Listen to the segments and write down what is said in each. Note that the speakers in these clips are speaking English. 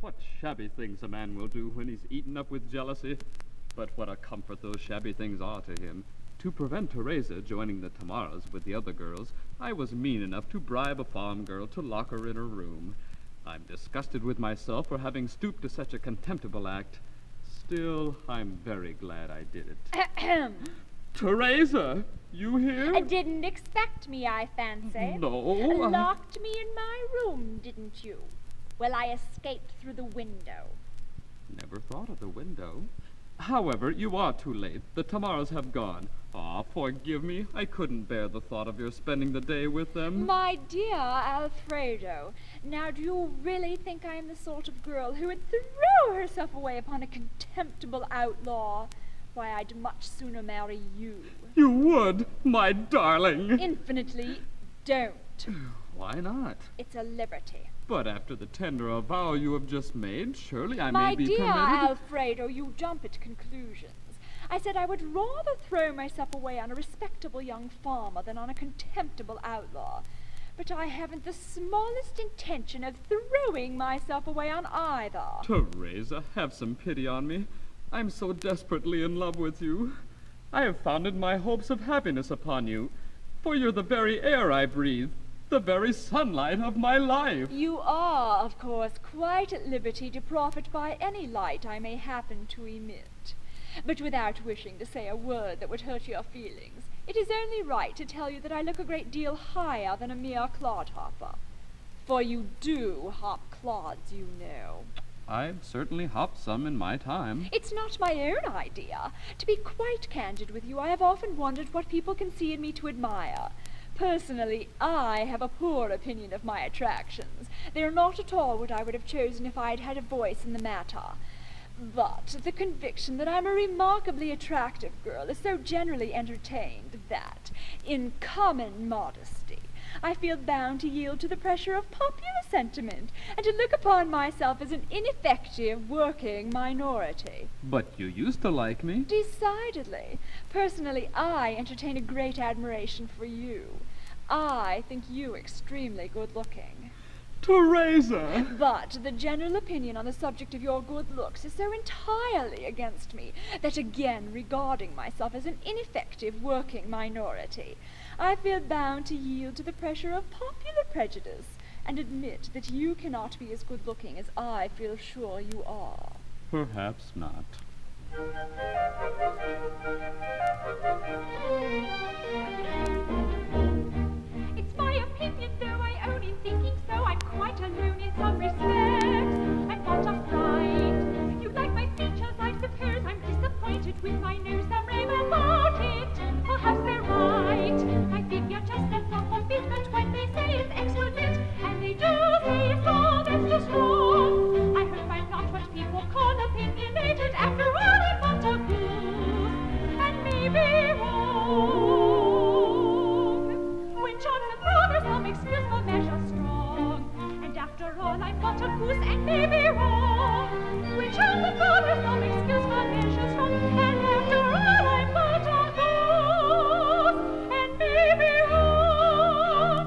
What shabby things a man will do when he's eaten up with jealousy. But what a comfort those shabby things are to him. To prevent Teresa joining the Tamaras with the other girls, I was mean enough to bribe a farm girl to lock her in her room. I'm disgusted with myself for having stooped to such a contemptible act. Still, I'm very glad I did it. Teresa, you here? Didn't expect me, I fancy. No. Locked me in my room, didn't you? Well, I escaped through the window. Never thought of the window. However, you are too late. The Tamaras have gone. Ah, forgive me. I couldn't bear the thought of your spending the day with them. My dear Alfredo, now do you really think I am the sort of girl who would throw herself away upon a contemptible outlaw? Why, I'd much sooner marry you. You would, my darling. Infinitely don't. Why not? It's a liberty. But after the tender avowal you have just made, surely I My may be dear permitted... Alfredo, you jump at conclusions. I said I would rather throw myself away on a respectable young farmer than on a contemptible outlaw. But I haven't the smallest intention of throwing myself away on either. Teresa, have some pity on me. I'm so desperately in love with you. I have founded my hopes of happiness upon you, for you're the very air I breathe, the very sunlight of my life. You are, of course, quite at liberty to profit by any light I may happen to emit. But without wishing to say a word that would hurt your feelings, it is only right to tell you that I look a great deal higher than a mere clodhopper. For you do hop clods, you know. I've certainly hopped some in my time. It's not my own idea. To be quite candid with you, I have often wondered what people can see in me to admire. Personally, I have a poor opinion of my attractions. They are not at all what I would have chosen if I had had a voice in the matter. But the conviction that I'm a remarkably attractive girl is so generally entertained that, in common modesty, I feel bound to yield to the pressure of popular sentiment and to look upon myself as an ineffective working minority. But you used to like me. Decidedly. Personally, I entertain a great admiration for you. I think you extremely good-looking. Teresa! But the general opinion on the subject of your good looks is so entirely against me that, again regarding myself as an ineffective working minority, I feel bound to yield to the pressure of popular prejudice and admit that you cannot be as good-looking as I feel sure you are. Perhaps not. It's my opinion, though I own in thinking so, I'm quite alone in some respects. I'm not a fright. You like my features, I suppose. I'm disappointed with my nose. Some rave about it. Perhaps they're right. I figure just a thoughtful bit, but when they say it's excellent, and they do say it's all, that's just wrong. I hope I'm not what people call opinionated. After all, I'm not a goose, and maybe wrong. When Johnson Brothers, some excuse for measure strong. And after all, I'm not a goose, and maybe wrong. When Johnson Brothers, some excuse for measure strong. And after all, I'm not a goose, and maybe wrong.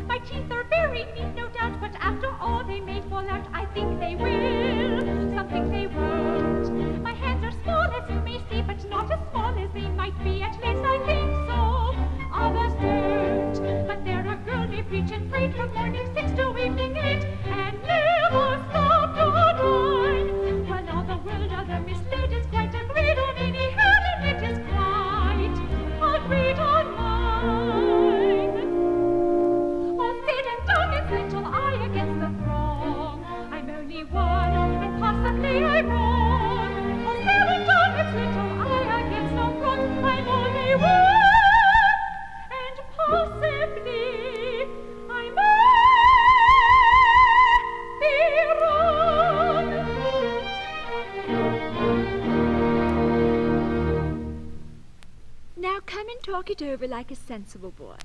My teeth are very neat, no doubt, but after all they may fall out. I think they will, some think they won't. My hands are small, as you may see, but not as small as they might be. At least I think so, others don't. But they're a girl, they preach and pray from morning 6 to evening 8, and never stop to dine. Well, all the world, other Miss Ladies quite agreed on any hand, and it is quite agreed on mine. All said and done, it's little I against the throng. I'm only one, and possibly I'm wrong. All said and done, it's little I against the throng. I'm only one, and possibly I may be wrong. Now come and talk it over like a sensible boy.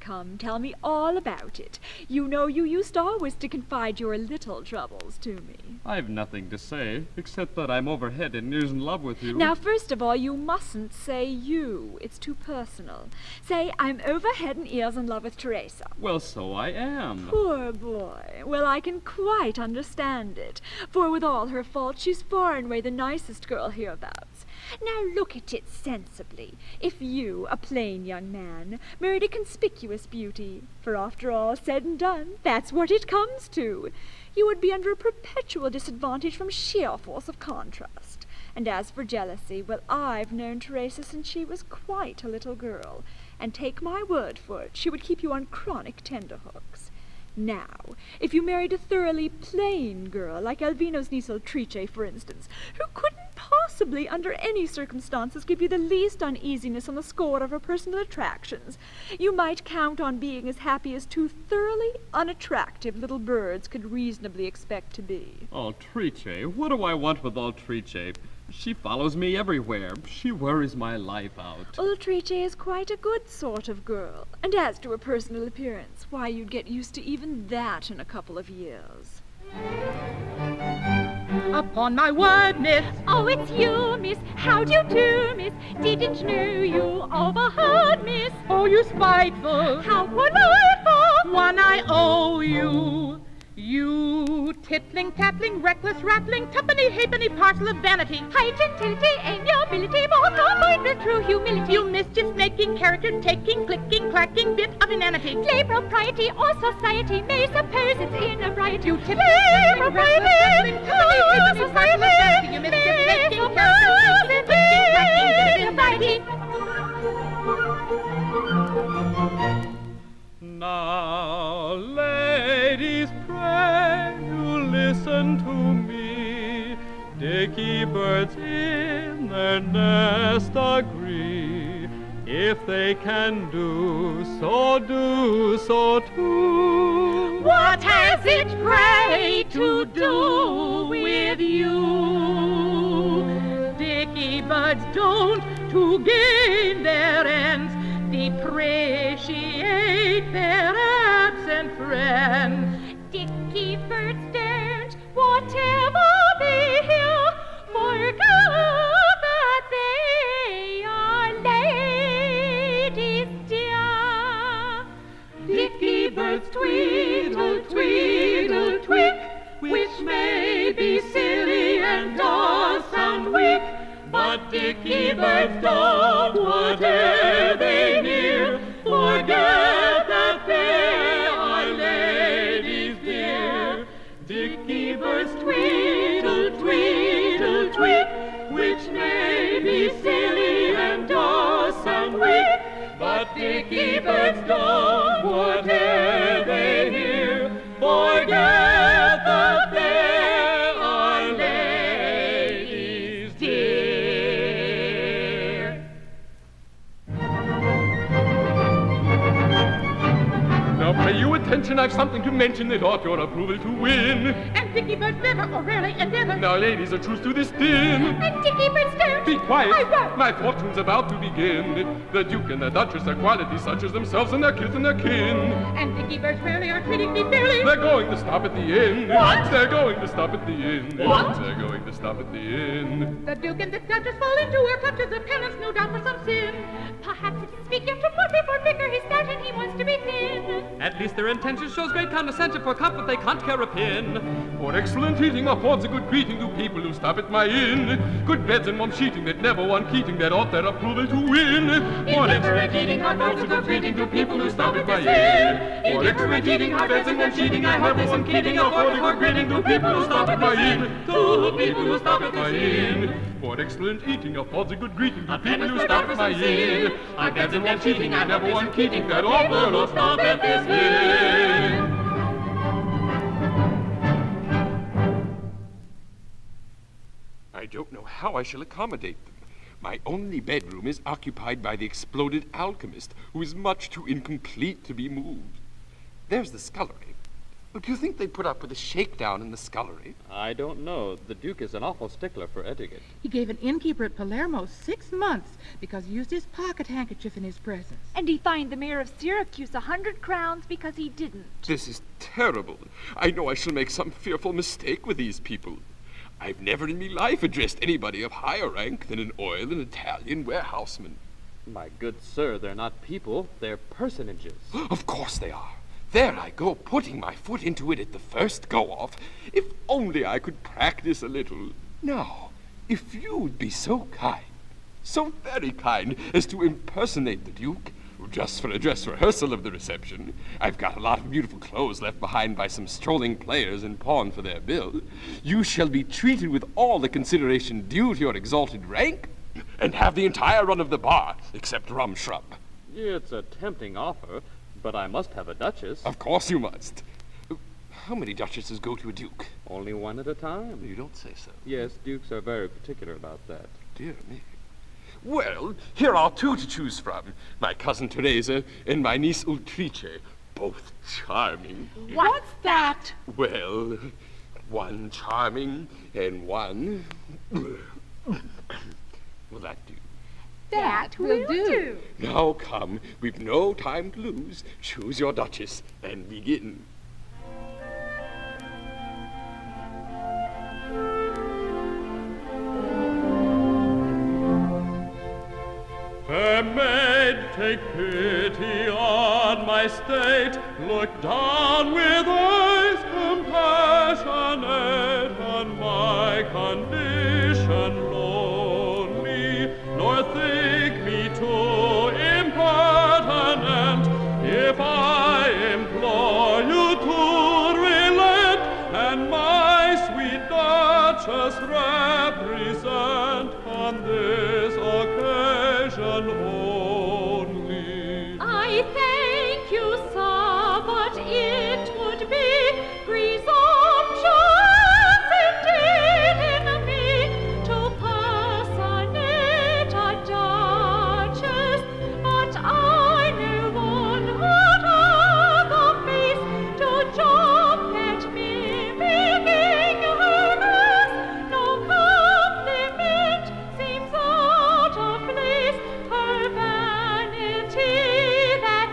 come, tell me all about it. You know you used always to confide your little troubles to me. I've nothing to say, except that I'm over head and ears in love with you. Now, first of all, you mustn't say you. It's too personal. Say, I'm over head and ears in love with Teresa. Well, so I am. Poor boy. Well, I can quite understand it, for with all her faults, she's far and away the nicest girl hereabouts. Now look at it sensibly. If you, a plain young man, married a conspicuous beauty, for after all said and done, that's what it comes to, you would be under a perpetual disadvantage from sheer force of contrast. And as for jealousy, well, I've known Teresa since she was quite a little girl, and take my word for it, she would keep you on chronic tenterhooks. Now, if you married a thoroughly plain girl, like Alvino's niece Ultrice, for instance, who couldn't possibly, under any circumstances, give you the least uneasiness on the score of her personal attractions, you might count on being as happy as two thoroughly unattractive little birds could reasonably expect to be. Ultrice? What do I want with Ultrice? She follows me everywhere. She worries my life out. Ultrice is quite a good sort of girl. And as to her personal appearance, why, you'd get used to even that in a couple of years. Upon my word, miss. Oh, it's you, miss. How do you do, miss? Didn't know you overheard, miss. Oh, you spiteful. How delightful. One I owe you. You tittling, tattling, reckless, rattling, tuppenny, halfpenny parcel of vanity. High gentility, amiability, both combined with true humility. You mischief-making, character-taking, clicking, clacking bit of inanity. Play propriety or society may suppose it's inebriety. You tittling, tattling, reckless, rattling, tuppenny, halfpenny parcel of vanity. You mischief-making, character-taking, clicking, clacking bit of inanity. Now, ladies, pray you listen to me. Dicky birds in their nest agree. If they can do so too. What has it, pray, to do with you? Dicky birds don't, to gain their ends, depreciate their absent friends. Dicky birds don't, whatever they hear, forget that they are ladies dear. Dicky birds tweedle, tweedle, tweak, which may be silly and does sound weak, but Dicky birds don't, whatever they hear, forget that they are ladies dear. Dicky birds tweedle, tweedle, tweak, which may be silly and does sound weak, but Dicky birds don't, whatever they hear, forget that they are ladies dear. Now pay you attention, I've something to mention that ought your approval to win. And Dicky birds never or rarely endeavor. Now ladies, a truce to this din. And Dicky birds don't. Be quiet, I won't. my fortune's about to begin. The Duke and the Duchess are qualities such as themselves and their kids and their kin. And Dicky birds rarely are treating me fairly. They're going to stop at the inn. What? They're going to stop at the inn. What? They're going to stop at the inn. The Duke and the Duchess fall into her clutches of penance, no doubt for some sin. Perhaps it is figure from what before figure he's stout and he wants to be thin. At least their intention shows great condescension. For comfort they can't care a pin. For excellent eating affords a good greeting to people who stop at my inn. Good beds and warm sheeting that never want keating, that ought their approval to win. For excellent eating affords a good greeting to people who stop at my inn. For excellent eating, high beds and warm sheeting, I have some keating afford a good greeting to people who stop at my inn. To people who stop at my inn. For excellent eating affords a good greeting to people who stop at my inn. High beds and warm sheeting, I never want keating, that ought their who stop at this inn. I don't know how I shall accommodate them. My only bedroom is occupied by the exploded alchemist, who is much too incomplete to be moved. There's the scullery. Do you think they'd put up with a shakedown in the scullery? I don't know. The Duke is an awful stickler for etiquette. He gave an innkeeper at Palermo 6 months because he used his pocket handkerchief in his presence. And he fined the mayor of Syracuse 100 crowns because he didn't. This is terrible. I know I shall make some fearful mistake with these people. I've never in me life addressed anybody of higher rank than an oil and Italian warehouseman. My good sir, they're not people, they're personages. Of course they are. There I go, putting my foot into it at the first go-off. If only I could practice a little. Now, if you'd be so kind, so very kind, as to impersonate the Duke, just for a dress rehearsal of the reception. I've got a lot of beautiful clothes left behind by some strolling players in pawn for their bill. You shall be treated with all the consideration due to your exalted rank, and have the entire run of the bar, except rum shrub. It's a tempting offer, but I must have a duchess. Of course you must. How many duchesses go to a duke? Only one at a time. You don't say so. Yes, dukes are very particular about that. Dear me. Well, here are 2 to choose from. My cousin Teresa and my niece Ultrice. Both charming. What's that? Well, one charming and one... Will that do? That will do. Now come, we've no time to lose. Choose your duchess and begin. Fair maid, take pity on my state. Look down with eyes compassionate on my condition lonely, nor think me too impertinent if I implore you to relent and my sweet Duchess represent on this occasion only. I thank you, sir, but it would be presumptuous indeed in me to personate a duchess, but I know one would have the face to jump at me, making her dress. No compliment seems out of place, her vanity that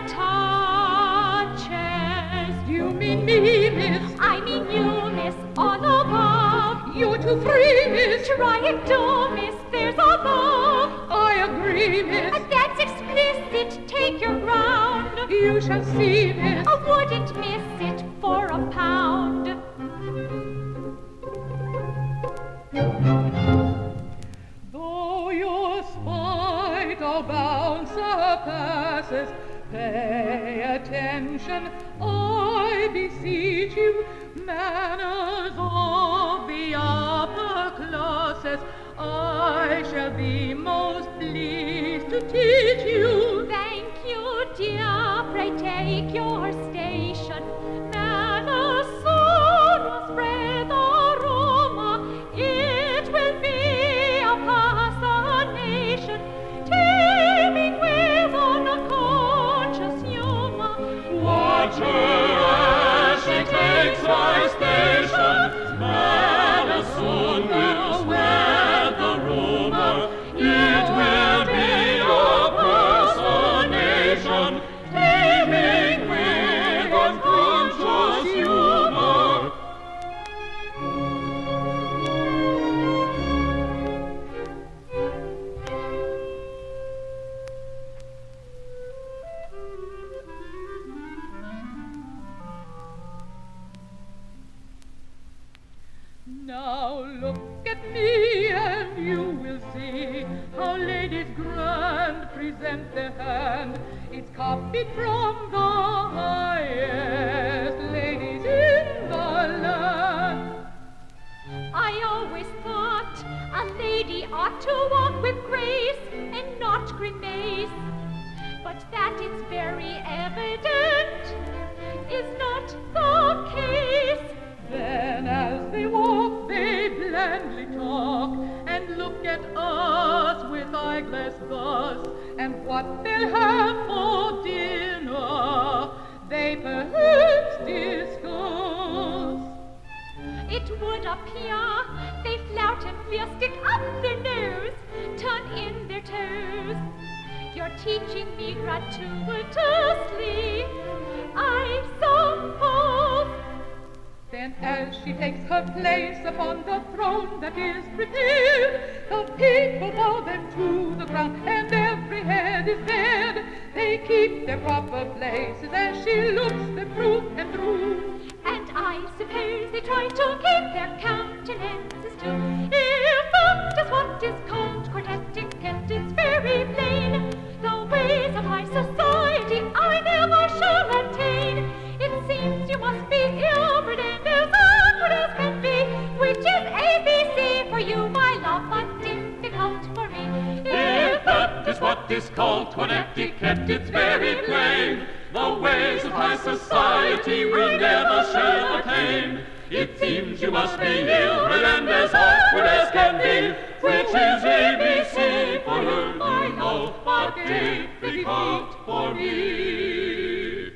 touches. You mean me, miss? I mean you, miss, all above. You're too free, miss. Try and do, miss, there's a love. I agree, miss. That's explicit, take your ground. You shall see, miss. I wouldn't miss it for a pound. Though your spite all bounds surpasses, pay attention, I beseech you, manners of the upper classes, I shall be most pleased to teach you. Thank you, dear, pray take your station. Manners soon will spread the rumor. It will be a personation, teeming with unconscious humor. Watch her as she takes her station. Manners soon will spread the rumor. It will be a personation, teeming with unconscious humor. Now look at me and you will see how ladies grand present their hand. It's copied from the highest ladies in the land. I always thought a lady ought to walk with grace and not grimace, but that it's very evident is not the case. Then as they walk, they blandly talk and look at us with eyeglass thus, and what they'll have for dinner they perhaps discuss. teaching me gratuitously, I suppose. Then as she takes her place upon the throne that is prepared, the people bow them to the ground, and every head is bared. They keep their proper places as she looks them through and through. And I suppose they try to keep their countenances too. If that is what is called court etiquette, it's very plain. The ways of high society I never shall attain. It seems you must be ill-bred and as awkward as can be, which is ABC for you, my love, but difficult for me. If that is what is called court etiquette, it's very plain. The ways of high society we never shall attain. It seems you must be ill-bred and as awkward as can be, which is ABC for you, my love, but difficult for me.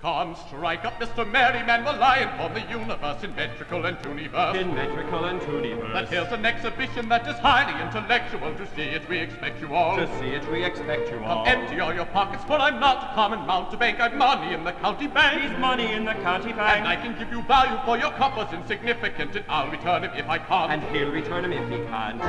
Come, strike up, Mr. Merryman, we're lying for the universe in metrical and tuniverse. In metrical and tuniverse. But here's an exhibition that is highly intellectual. To see it, we expect you all. To see it, we expect you all. Come, empty all your pockets, for I'm not a common mountebank. I've money in the county bank. He's money in the county bank. And I can give you value for your coppers insignificant, and I'll return him if I can't. And he'll return him if he can't.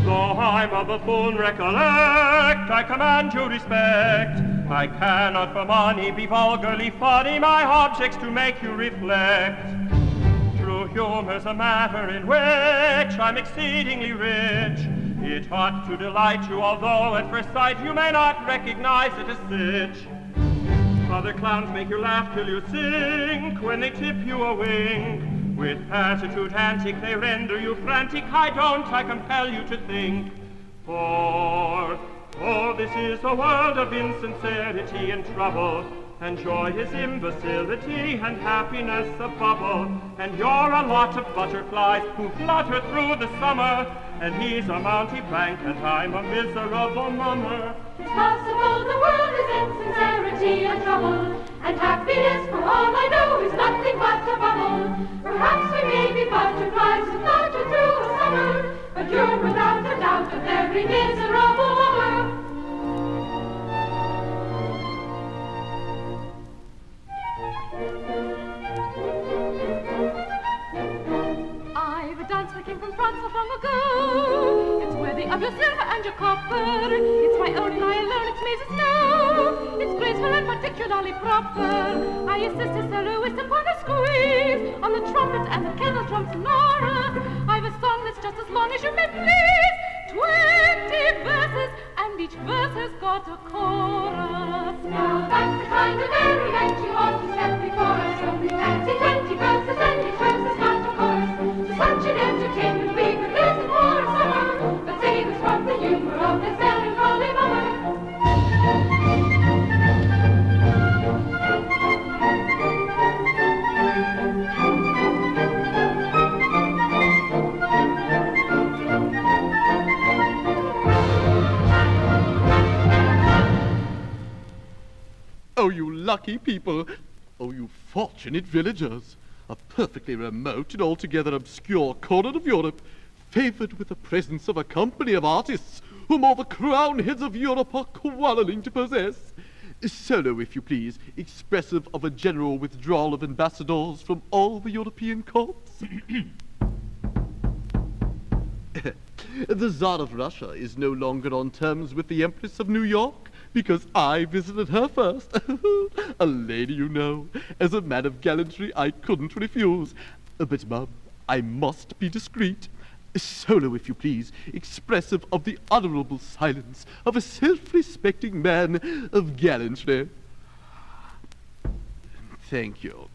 Though I'm a buffoon, recollect, I command you respect. I cannot for money be vulgarly funny, my object's to make you reflect. True humor's a matter in which I'm exceedingly rich. It ought to delight you, although at first sight you may not recognize it as such. Other clowns make you laugh till you sink when they tip you a wink. With attitude antic they render you frantic. I don't, I compel you to think. For this is a world of insincerity and trouble, and joy is imbecility, and happiness a bubble. And you're a lot of butterflies who flutter through the summer, and he's a mountebank and I'm a miserable mummer. It's possible the world is insincerity and trouble, and happiness, for all I know, is nothing but a bubble. Perhaps we may be butterflies who flutter through a summer, but you're without a doubt a very miserable mummer. I've a dance that came from France not long ago. It's worthy of your silver and your copper. It's my own and I alone, it's Maise's know. It's graceful and particularly proper. I assist a soloist upon a squeeze, on the trumpet and the kettle drum sonora. I've a song that's just as long as you may please. 20 verses, and each verse has got a chorus. Now that's the kind of merriment you ought to set before us. Only fancy 20 verses, and each verse has got a chorus. Such an entertainment we could listen for a summer, but save us from the humor of this melancholy mummer. Oh, you lucky people. Oh, you fortunate villagers. A perfectly remote and altogether obscure corner of Europe, favored with the presence of a company of artists whom all the crown heads of Europe are quarreling to possess. Solo, if you please, expressive of a general withdrawal of ambassadors from all the European courts. The Tsar of Russia is no longer on terms with the Empress of New York, because I visited her first. A lady, you know. As a man of gallantry, I couldn't refuse. But, Mum, I must be discreet. Solo, if you please, expressive of the honorable silence of a self-respecting man of gallantry. Thank you.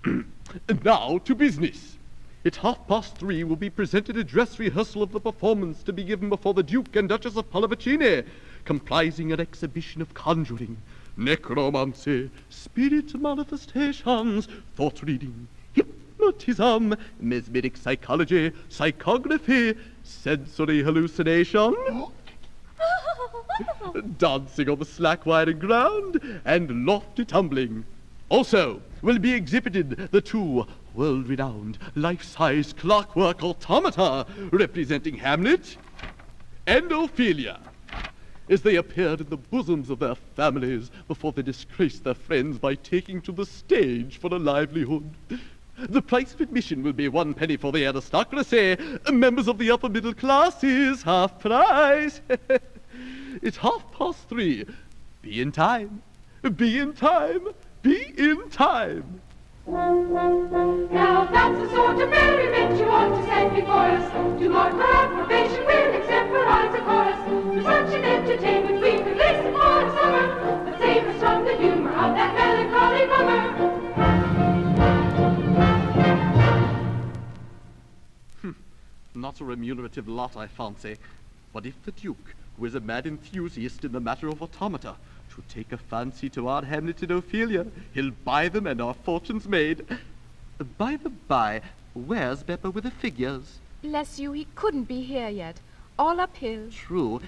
Now to business. At 3:30 will be presented a dress rehearsal of the performance to be given before the Duke and Duchess of Pallavicini, comprising an exhibition of conjuring, necromancy, spirit manifestations, thought reading, hypnotism, mesmeric psychology, psychography, sensory hallucination, dancing on the slack-wiring ground, and lofty tumbling. Also will be exhibited the two world-renowned, life-size clockwork automata representing Hamlet and Ophelia, as they appeared in the bosoms of their families before they disgraced their friends by taking to the stage for a livelihood. The price of admission will be 1 penny for the aristocracy. Members of the upper middle classes, half price. It's 3:30. Be in time. Be in time. Be in time. Now that's the sort of merriment you ought to set before us. To mark our approbation, we'll extemporize a chorus. For such an entertainment we could listen for a summer, but save us from the humor of that melancholy drummer. Not a remunerative lot, I fancy. But if the Duke, who is a mad enthusiast in the matter of automata, should take a fancy to our Hamlet and Ophelia, he'll buy them and our fortune's made. By the by, where's Beppo with the figures? Bless you, he couldn't be here yet. All uphill. True.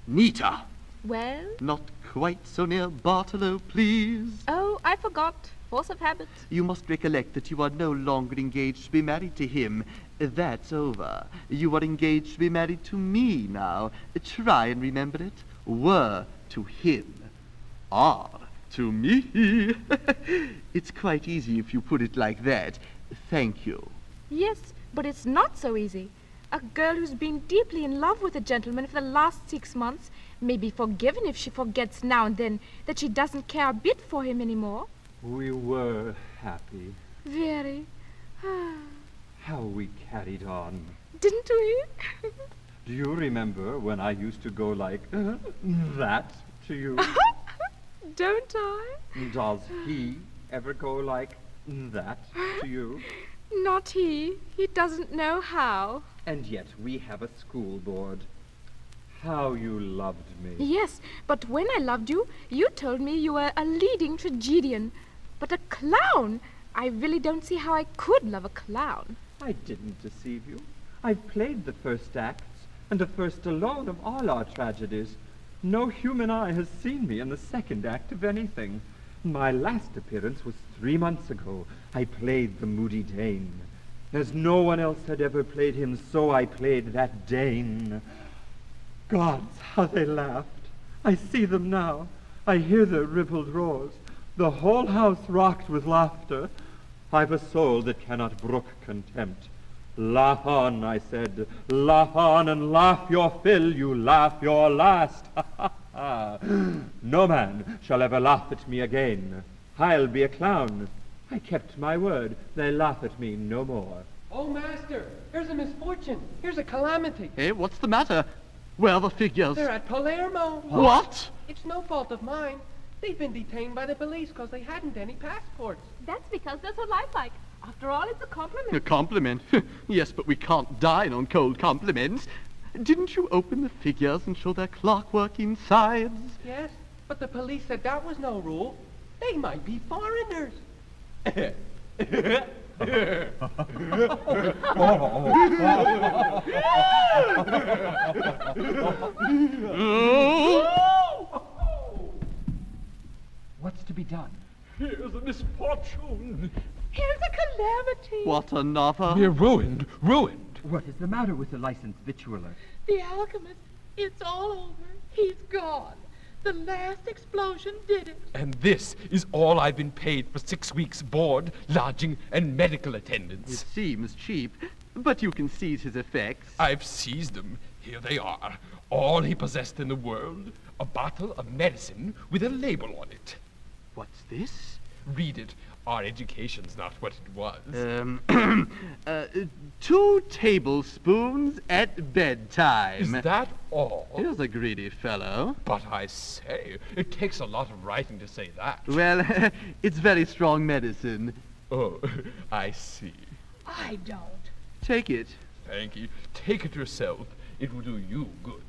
Nita! Well? Not quite so near Bartolo, please. Oh, I forgot. Force of habit. You must recollect that you are no longer engaged to be married to him. That's over. You are engaged to be married to me now. Try and remember it. Were to him. Are to me. It's quite easy if you put it like that. Thank you. Yes, but it's not so easy. A girl who's been deeply in love with a gentleman for the last 6 months may be forgiven if she forgets now and then that she doesn't care a bit for him anymore. We were happy. Very. How we carried on. Didn't we? Do you remember when I used to go like that to you? Don't I? Does he ever go like that to you? Not he. He doesn't know how. And yet we have a school board. How you loved me. Yes, but when I loved you, you told me you were a leading tragedian. But a clown! I really don't see how I could love a clown. I didn't deceive you. I've played the first acts, and the first alone of all our tragedies. No human eye has seen me in the second act of anything. My last appearance was 3 months ago. I played the moody Dane. As no one else had ever played him, so I played that Dane. Gods, how they laughed. I see them now. I hear their rippled roars. The whole house rocked with laughter. I've a soul that cannot brook contempt. Laugh on, I said. Laugh on and laugh your fill, you laugh your last. Ha, ha, ha. No man shall ever laugh at me again. I'll be a clown. I kept my word. They laugh at me no more. Oh, master, here's a misfortune. Here's a calamity. Hey, what's the matter? Where are the figures? They're at Palermo. What? It's no fault of mine. They've been detained by the police because they hadn't any passports. That's because they're so lifelike. After all, it's a compliment. A compliment? Yes, but we can't dine on cold compliments. Didn't you open the figures and show their clockwork insides? Yes, but the police said that was no rule. They might be foreigners. What's to be done? Here's a misfortune. Here's a calamity. What another? We're ruined, ruined. What is the matter with the licensed victualler? The alchemist, it's all over. He's gone. The last explosion did it. And this is all I've been paid for 6 weeks' board, lodging, and medical It attendance. seems cheap, but you can seize his effects. I've seized them. Here they are. All he possessed in the world. A bottle of medicine with a label on it. What's this? Read it. Our education's not what it was. 2 tablespoons at bedtime. Is that all? Here's a greedy fellow. But I say, it takes a lot of writing to say that. Well, it's very strong medicine. Oh, I see. I don't. Take it. Thank you. Take it yourself. It will do you good.